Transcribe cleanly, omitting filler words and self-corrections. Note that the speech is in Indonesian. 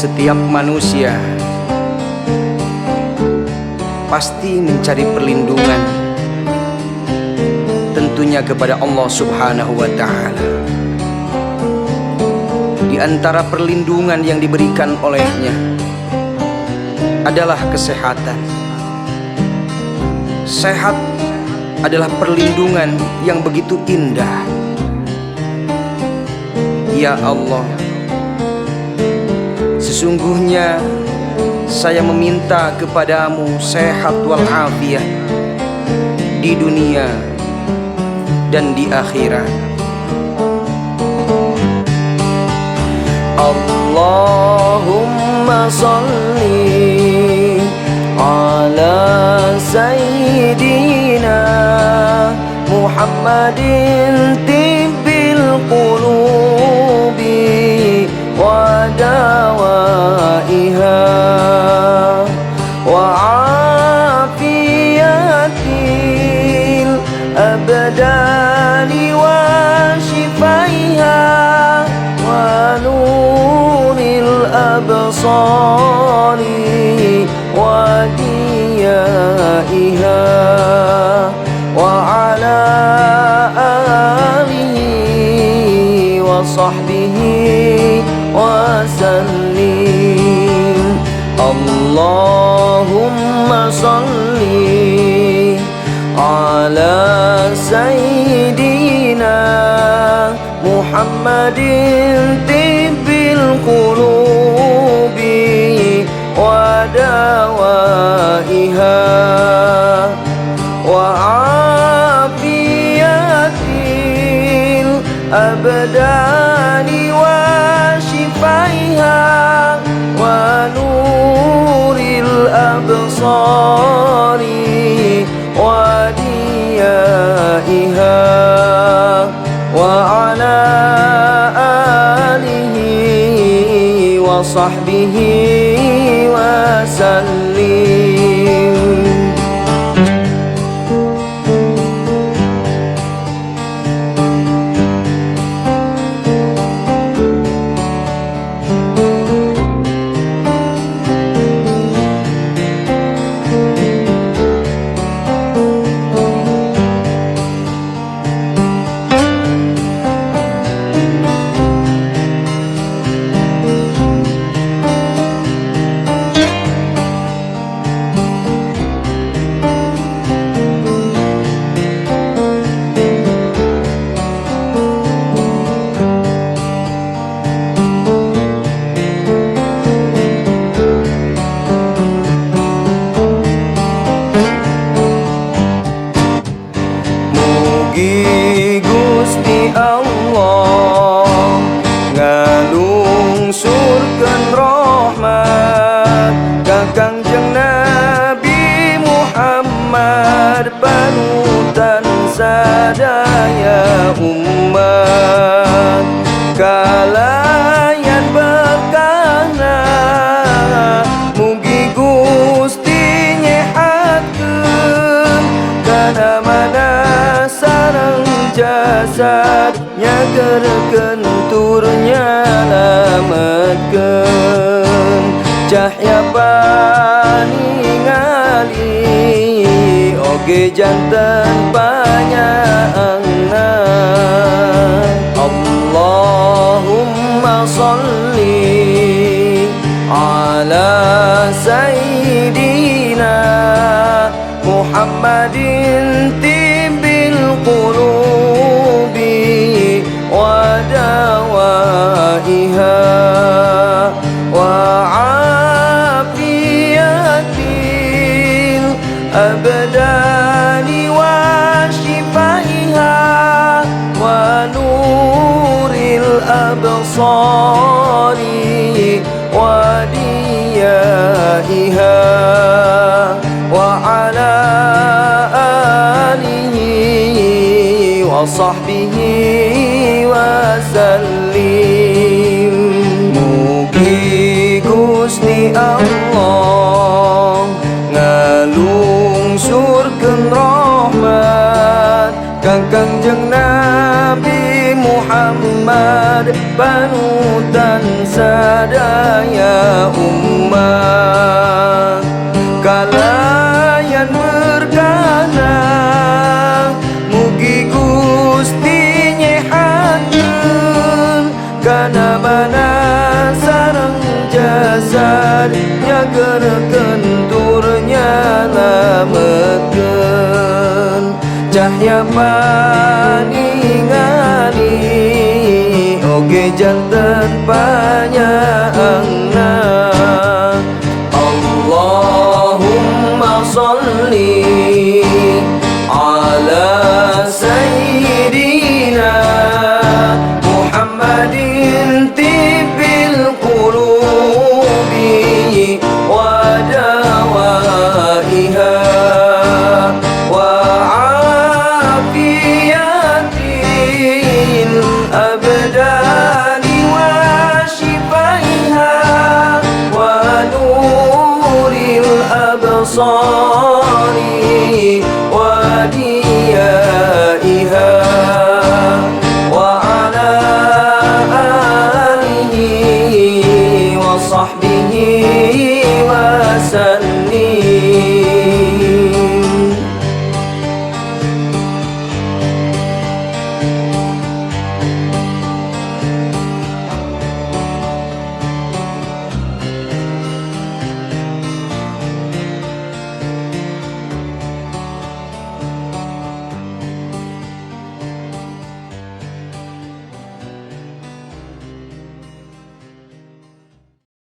Setiap manusia pasti mencari perlindungan, tentunya kepada Allah Subhanahu wa Ta'ala. Di antara perlindungan yang diberikan olehnya adalah kesehatan. Sehat adalah perlindungan yang begitu indah. Ya Allah, sesungguhnya saya meminta kepadamu sehat walafiat di dunia dan di akhirat. Allahumma salli ala sayyidina Muhammadin tibbil qulubi wa dawaiha wa afiyatil abdani wa shifaiha wa nuril absari wa diyaiha wa ala alihi wa sahbihi wa sallim. Allahumma salli ala sayyidina Muhammadin tibbil qulubi wa dawaiha wa afiyatil abdani wa shifaiha wa nuril absari wa diyaiha wa ala alihi wa sahbihi wa sallim. Mugi Gusti Allah ngalungsurkeun rahmat ka Kangjeng Nabi Muhammad panutan sadaya umat kalayan berkahna. Mugi Gusti nyehatkeun kana mana sareng jasadnya gerkeun turnya lametkeun cahya paningali oge janten panyaangan. Allahumma salli ala sayyidina Muhammadin tibbil qulubi wa dawaiha wa afiyatil abdani wa shifaiha wa nuril absari wa diyaiha wa ala alihi wa sahbihi wa sallim. Mugi Gusti Allah ngalungsurkeun rahmat ka Kangjeng Nabi Muhammad Muhammad panutan sadaya umat. Kalayan berkana mugi Gusti nyehatkeun kana mana sareng jasadnya geurkeun turnya lametkeun cahya paningali oge janten